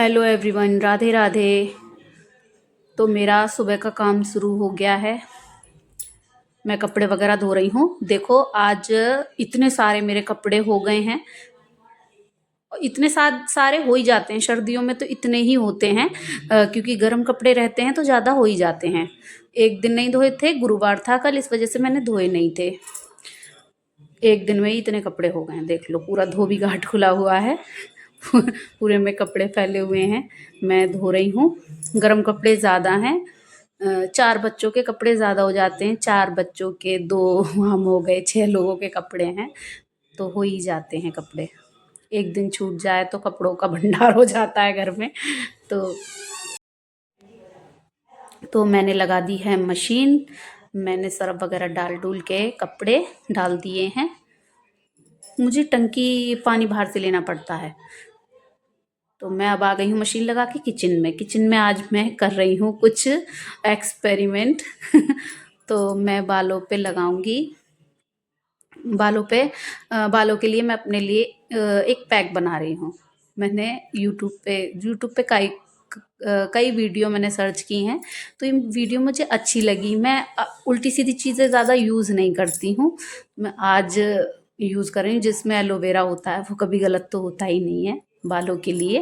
Hello everyone, Radhe Radhe. तो मेरा सुबह का काम शुरू हो गया है। मैं कपड़े वगैरह धो रही हूँ। देखो, आज इतने सारे मेरे कपड़े हो गए हैं। इतने सारे हो ही जाते हैं, सर्दियों में तो इतने ही होते हैं। क्योंकि गर्म कपड़े रहते हैं तो ज़्यादा हो ही जाते हैं। एक दिन नहीं धोए थे, गुरुवार था कल, इस वजह से मैंने धोए नहीं थे। एक दिन में ही इतने कपड़े हो गए हैं। देख लो, पूरा धोबी घाट खुला हुआ है। पूरे में कपड़े फैले हुए हैं। मैं धो रही हूँ। गर्म कपड़े ज़्यादा हैं। 4 बच्चों के कपड़े ज़्यादा हो जाते हैं। 4 बच्चों के, 2 हम हो गए, 6 लोगों के कपड़े हैं। तो हो ही जाते हैं कपड़े। एक दिन छूट जाए तो कपड़ों का भंडार हो जाता है घर में। तो मैंने लगा दी है मशीन। मैंने सर्फ वगैरह डाल डूल के कपड़े डाल दिए हैं। मुझे टंकी पानी बाहर से लेना पड़ता है। तो मैं अब आ गई हूँ मशीन लगा के किचन में आज मैं कर रही हूँ कुछ एक्सपेरिमेंट। तो मैं बालों पे लगाऊंगी। बालों के लिए मैं अपने लिए एक पैक बना रही हूँ। मैंने यूट्यूब पे कई वीडियो मैंने सर्च की हैं। तो ये वीडियो मुझे अच्छी लगी। मैं उल्टी सीधी चीज़ें ज़्यादा यूज़ नहीं करती हूँ। मैं आज यूज़ कर रही हूँ जिसमें एलोवेरा होता है। वो कभी गलत तो होता ही नहीं है बालों के लिए।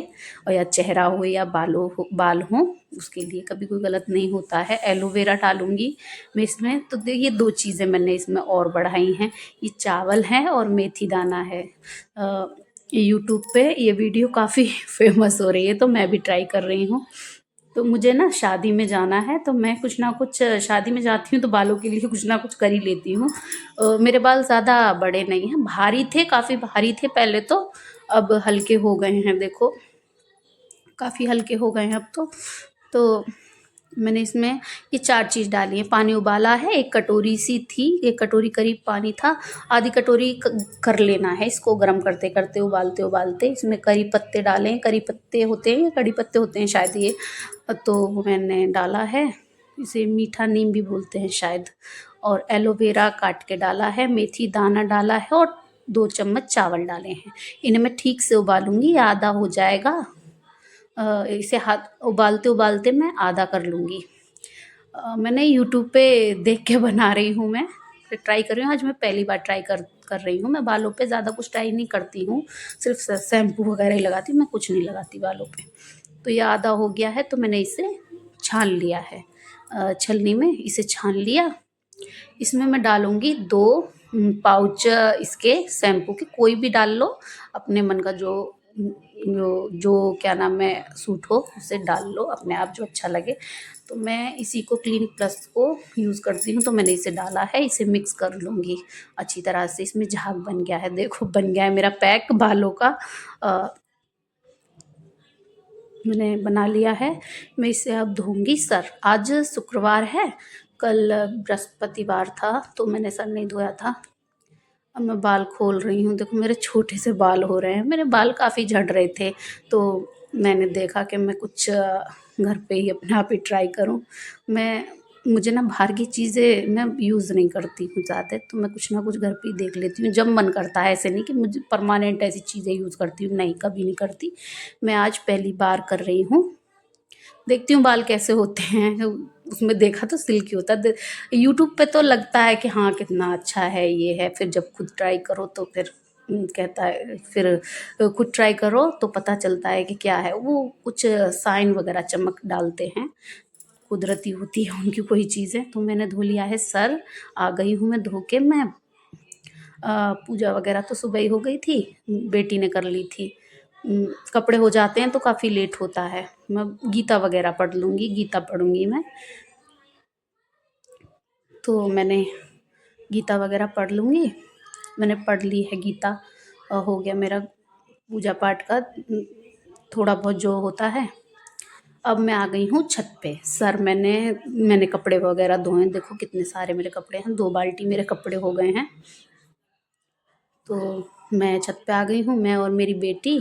और या चेहरा हो या बाल हो, उसके लिए कभी कोई गलत नहीं होता है। एलोवेरा डालूंगी मैं इसमें। तो ये 2 चीज़ें मैंने इसमें और बढ़ाई हैं। ये चावल है और मेथी दाना है। यूट्यूब पे ये वीडियो काफ़ी फेमस हो रही है, तो मैं भी ट्राई कर रही हूँ। तो मुझे ना शादी में जाना है, तो मैं कुछ ना कुछ, शादी में जाती हूँ तो बालों के लिए कुछ ना कुछ कर ही लेती हूँ। मेरे बाल ज़्यादा बड़े नहीं हैं, भारी थे, काफ़ी भारी थे पहले तो। अब हल्के हो गए हैं, देखो काफ़ी हल्के हो गए हैं अब तो मैंने इसमें ये 4 चीज़ डाली है। पानी उबाला है, 1 कटोरी सी थी, 1 कटोरी करीब पानी था। आधी कटोरी कर लेना है इसको, गर्म करते करते, उबालते उबालते। इसमें करी पत्ते डालें, करी पत्ते होते हैं या कड़ी पत्ते होते हैं शायद ये। तो वो मैंने डाला है। इसे मीठा नीम भी बोलते हैं शायद। और एलोवेरा काट के डाला है, मेथी दाना डाला है और 2 चम्मच चावल डाले हैं। इन्हें मैं ठीक से उबालूंगी, आधा हो जाएगा। इसे हाथ उबालते उबालते मैं आधा कर लूँगी। मैंने यूट्यूब पे देख के बना रही हूँ मैं। ट्राई कर रही हूँ, आज मैं पहली बार ट्राई कर रही हूँ। मैं बालों पे ज़्यादा कुछ ट्राई नहीं करती हूँ, सिर्फ शैम्पू वगैरह ही लगाती हूँ, मैं कुछ नहीं लगाती बालों पे। तो ये आधा हो गया है, तो मैंने इसे छान लिया है। छलनी में इसे छान लिया। इसमें मैं डालूँगी 2 पाउच इसके शैम्पू के। कोई भी डाल लो, अपने मन का जो क्या नाम है, सूट हो उसे डाल लो, अपने आप जो अच्छा लगे। तो मैं इसी को क्लिनिक प्लस को यूज़ करती हूँ, तो मैंने इसे डाला है। इसे मिक्स कर लूँगी अच्छी तरह से। इसमें झाग बन गया है, देखो बन गया है मेरा पैक बालों का। मैंने बना लिया है। मैं इसे अब धोऊंगी सर। आज शुक्रवार है, कल बृहस्पतिवार था, तो मैंने सर नहीं धोया था। अब मैं बाल खोल रही हूँ। देखो मेरे छोटे से बाल हो रहे हैं, मेरे बाल काफ़ी झड़ रहे थे। तो मैंने देखा कि मैं कुछ घर पे ही अपने आप ही ट्राई करूँ। मुझे ना बाहर की चीज़ें मैं यूज़ नहीं करती हूँ ज़्यादा। तो मैं कुछ ना कुछ घर पे ही देख लेती हूँ जब मन करता है। ऐसे नहीं कि मुझे परमानेंट ऐसी चीज़ें यूज़ करती हूँ, नहीं, कभी नहीं करती। मैं आज पहली बार कर रही हूँ। देखती हूँ बाल कैसे होते हैं। उसमें देखा तो सिल्की होता है। यूट्यूब पे तो लगता है कि हाँ कितना अच्छा है ये है, फिर जब खुद ट्राई करो तो फिर कहता है, फिर खुद ट्राई करो तो पता चलता है कि क्या है वो। कुछ साइन वगैरह चमक डालते हैं, कुदरती होती है उनकी कोई चीज़ें। तो मैंने धो लिया है सर। आ गई हूँ मैं धो के। मैं पूजा वगैरह तो सुबह ही हो गई थी, बेटी ने कर ली थी। कपड़े हो जाते हैं तो काफ़ी लेट होता है। मैं गीता वगैरह पढ़ लूँगी, गीता पढ़ूँगी मैं। तो मैंने गीता वगैरह पढ़ लूँगी। मैंने पढ़ ली है गीता। हो गया मेरा पूजा पाठ का थोड़ा बहुत जो होता है। अब मैं आ गई हूँ छत पे। सर मैंने कपड़े वगैरह धोए। देखो कितने सारे मेरे कपड़े हैं, 2 बाल्टी मेरे कपड़े हो गए हैं। तो मैं छत पे आ गई हूँ, मैं और मेरी बेटी।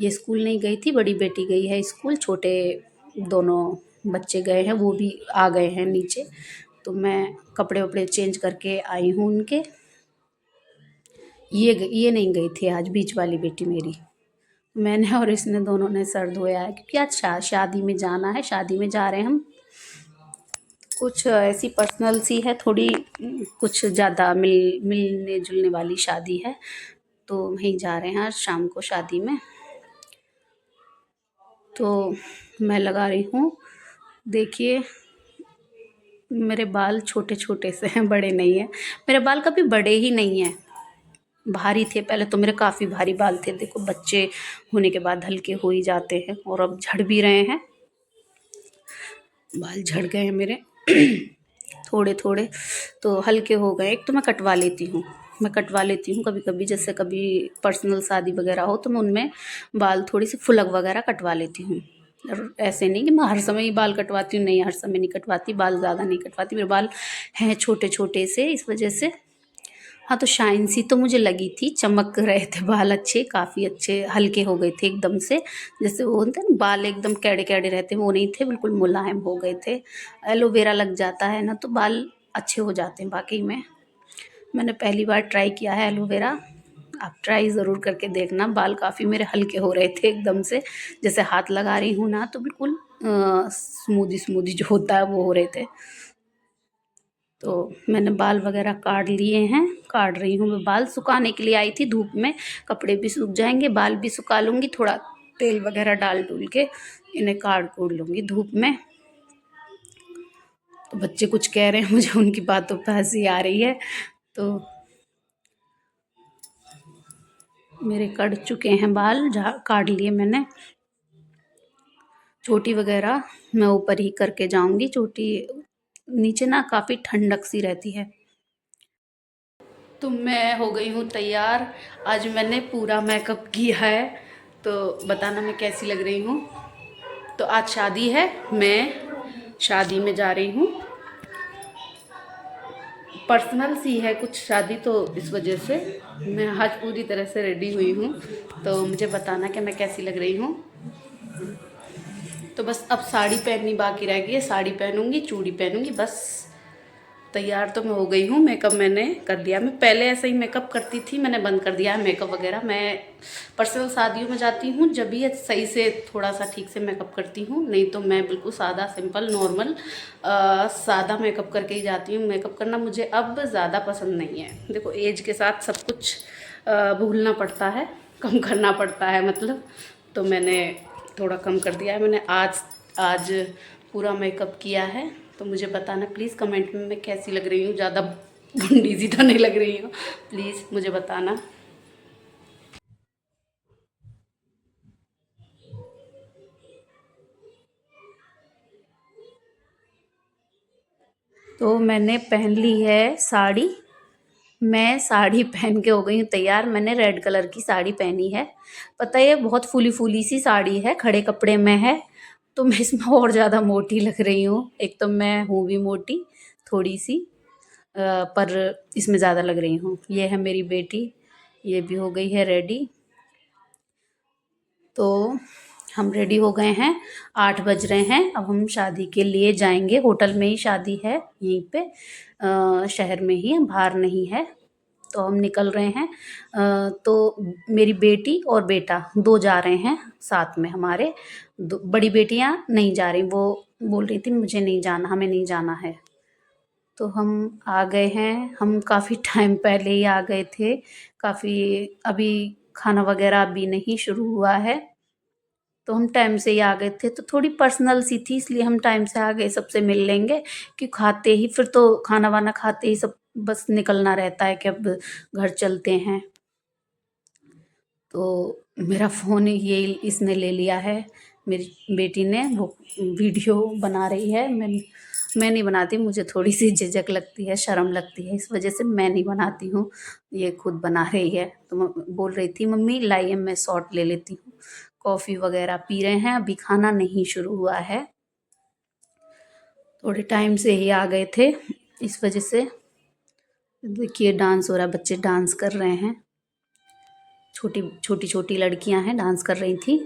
ये स्कूल नहीं गई थी, बड़ी बेटी गई है स्कूल, छोटे दोनों बच्चे गए हैं, वो भी आ गए हैं नीचे। तो मैं कपड़े वपड़े चेंज करके आई हूँ उनके। ये नहीं गई थी आज, बीच वाली बेटी मेरी। मैंने और इसने दोनों ने सर धोया है क्योंकि आज शादी में जाना है, शादी में जा रहे हैं हम। कुछ ऐसी पर्सनल सी है थोड़ी, कुछ ज़्यादा मिलने जुलने वाली शादी है, तो वहीं जा रहे हैं आज शाम को शादी में। तो मैं लगा रही हूँ, देखिए मेरे बाल छोटे छोटे से हैं, बड़े नहीं हैं। मेरे बाल कभी बड़े ही नहीं हैं, भारी थे पहले तो, मेरे काफ़ी भारी बाल थे। देखो बच्चे होने के बाद हल्के हो ही जाते हैं, और अब झड़ भी रहे हैं, बाल झड़ गए हैं मेरे थोड़े थोड़े, तो हल्के हो गए। एक तो मैं कटवा लेती हूँ, कभी कभी, जैसे कभी पर्सनल शादी वगैरह हो तो मैं उनमें बाल थोड़ी सी फुलक वगैरह कटवा लेती हूँ। और ऐसे नहीं कि मैं हर समय ही बाल कटवाती हूँ, नहीं हर समय नहीं कटवाती, बाल ज़्यादा नहीं कटवाती, मेरे बाल हैं छोटे छोटे से, इस वजह से। हाँ, तो शाइन सी तो मुझे लगी थी, चमक रहे थे बाल अच्छे, काफ़ी अच्छे हल्के हो गए थे एकदम से। जैसे वो होते हैं ना बाल एकदम कैड़े कैड़े रहते हैं, वो नहीं थे, बिल्कुल मुलायम हो गए थे। एलोवेरा लग जाता है ना तो बाल अच्छे हो जाते हैं वाकई में। मैंने पहली बार ट्राई किया है एलोवेरा, आप ट्राई ज़रूर करके देखना। बाल काफ़ी मेरे हल्के हो रहे थे एकदम से, जैसे हाथ लगा रही हूँ ना तो बिल्कुल स्मूदी स्मूदी जो होता है वो हो रहे थे। तो मैंने बाल वगैरह काट लिए हैं, काट रही हूँ मैं। बाल सुखाने के लिए आई थी धूप में, कपड़े भी सूख जाएंगे, बाल भी सुखा लूँगी, थोड़ा तेल वगैरह डाल डूल के इन्हें काट कूट लूँगी धूप में। तो बच्चे कुछ कह रहे हैं, मुझे उनकी बातों पर हंसी आ रही है। तो मेरे कट चुके हैं बाल, काट लिए मैंने। चोटी वगैरह मैं ऊपर ही करके जाऊंगी, चोटी नीचे ना काफ़ी ठंडक सी रहती है। तो मैं हो गई हूँ तैयार, आज मैंने पूरा मेकअप किया है, तो बताना मैं कैसी लग रही हूँ। तो आज शादी है, मैं शादी में जा रही हूँ, पर्सनल सी है कुछ शादी, तो इस वजह से मैं आज पूरी तरह से रेडी हुई हूँ। तो मुझे बताना कि मैं कैसी लग रही हूँ। तो बस अब साड़ी पहननी बाकी रह गई है, साड़ी पहनूंगी, चूड़ी पहनूंगी, बस तैयार तो मैं हो गई हूँ। मेकअप मैंने कर लिया, मैं पहले ऐसे ही मेकअप करती थी, मैंने बंद कर दिया है मेकअप वगैरह। मैं पर्सनल शादियों में जाती हूँ जब भी सही से थोड़ा सा ठीक से मेकअप करती हूँ, नहीं तो मैं बिल्कुल सादा सिंपल नॉर्मल सादा मेकअप करके ही जाती हूँ। मेकअप करना मुझे अब ज़्यादा पसंद नहीं है। देखो एज के साथ सब कुछ भूलना पड़ता है, कम करना पड़ता है मतलब। तो मैंने थोड़ा कम कर दिया है, मैंने आज आज पूरा मेकअप किया है। तो मुझे बताना प्लीज़ कमेंट में मैं कैसी लग रही हूँ, ज़्यादा भुंडी सी तो नहीं लग रही हूँ, प्लीज़ मुझे बताना। तो मैंने पहन ली है साड़ी, मैं साड़ी पहन के हो गई हूँ तैयार। मैंने रेड कलर की साड़ी पहनी है, पता है बहुत फूली फूली सी साड़ी है, खड़े कपड़े में है, तो मैं इसमें और ज़्यादा मोटी लग रही हूँ। एक तो मैं हूँ भी मोटी थोड़ी सी, पर इसमें ज़्यादा लग रही हूँ। ये है मेरी बेटी, ये भी हो गई है रेडी। तो हम रेडी हो गए हैं, 8 बज रहे हैं, अब हम शादी के लिए जाएंगे। होटल में ही शादी है, यहीं पे शहर में ही, बाहर नहीं है। तो हम निकल रहे हैं। तो मेरी बेटी और बेटा दो जा रहे हैं साथ में हमारे। बड़ी बेटियां नहीं जा रही, वो बोल रही थी मुझे नहीं जाना, हमें नहीं जाना है। तो हम आ गए हैं, हम काफ़ी टाइम पहले ही आ गए थे, काफ़ी, अभी खाना वगैरह अभी नहीं शुरू हुआ है, तो हम टाइम से ही आ गए थे। तो थोड़ी पर्सनल सी थी इसलिए हम टाइम से आ गए, सबसे मिल लेंगे कि खाते ही फिर तो खाना वाना खाते ही सब बस निकलना रहता है कि अब घर चलते हैं। तो मेरा फ़ोन ये इसने ले लिया है, मेरी बेटी ने, वो वीडियो बना रही है। मैं नहीं बनाती, मुझे थोड़ी सी झिझक लगती है, शर्म लगती है, इस वजह से मैं नहीं बनाती हूँ, ये खुद बना रही है। तो बोल रही थी मम्मी लाइए मैं शॉर्ट ले लेती हूँ। कॉफ़ी वगैरह पी रहे हैं, अभी खाना नहीं शुरू हुआ है, थोड़े टाइम से ही आ गए थे, इस वजह से। देखिए डांस हो रहा है, बच्चे डांस कर रहे हैं, छोटी छोटी छोटी लड़कियां हैं, डांस कर रही थी।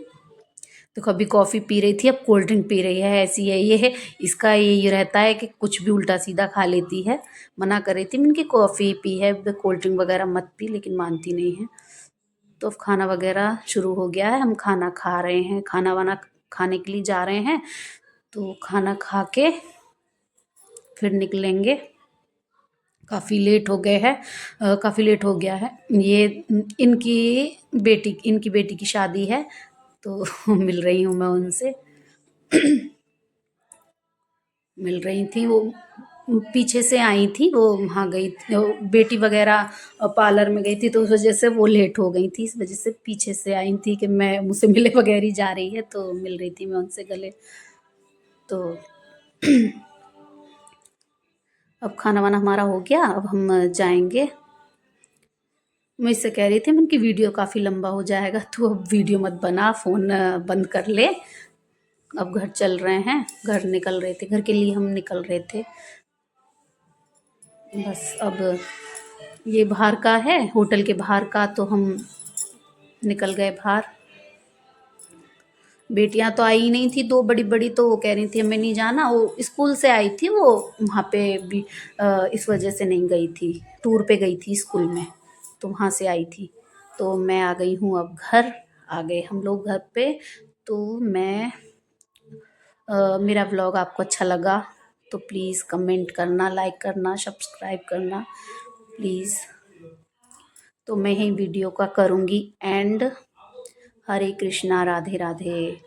तो कभी कॉफ़ी पी रही थी, अब कोल्ड ड्रिंक पी रही है, ऐसी है ये है इसका। ये रहता है कि कुछ भी उल्टा सीधा खा लेती है। मना कर रही थी मैंने कि कॉफ़ी पी है, कोल्ड ड्रिंक वगैरह मत पी, लेकिन मानती नहीं है। तो अब खाना वगैरह शुरू हो गया है, हम खाना खा रहे हैं, खाना वाना खाने के लिए जा रहे हैं। तो खाना खा के फिर निकलेंगे। काफ़ी लेट हो गए हैं, काफ़ी लेट हो गया है। ये इनकी बेटी की शादी है, तो मिल रही हूँ मैं उनसे। मिल रही थी वो, पीछे से आई थी वो, वहाँ गई थी वो बेटी वगैरह पार्लर में गई थी, तो उस वजह से वो लेट हो गई थी। इस वजह से पीछे से आई थी कि मैं मुझसे मिले वगैरह जा रही है, तो मिल रही थी मैं उनसे गले। तो अब खाना वाना हमारा हो गया, अब हम जाएंगे। मैं इससे कह रही थी, मैं उनकी वीडियो काफ़ी लंबा हो जाएगा, तो अब वीडियो मत बना, फ़ोन बंद कर ले। अब घर चल रहे हैं, घर निकल रहे थे, घर के लिए हम निकल रहे थे। बस अब ये बाहर का है, होटल के बाहर का, तो हम निकल गए बाहर। बेटियां तो आई ही नहीं थी, दो बड़ी बड़ी, तो वो कह रही थी हमें नहीं जाना। वो स्कूल से आई थी, वो वहाँ पे भी इस वजह से नहीं गई थी, टूर पे गई थी स्कूल में, तो वहाँ से आई थी। तो मैं आ गई हूँ अब घर, आ गए हम लोग घर पे। तो मैं मेरा व्लॉग आपको अच्छा लगा तो प्लीज़ कमेंट करना, लाइक करना, सब्सक्राइब करना प्लीज़। तो मैं ही वीडियो का करूँगी एंड। हरे कृष्णा, राधे राधे।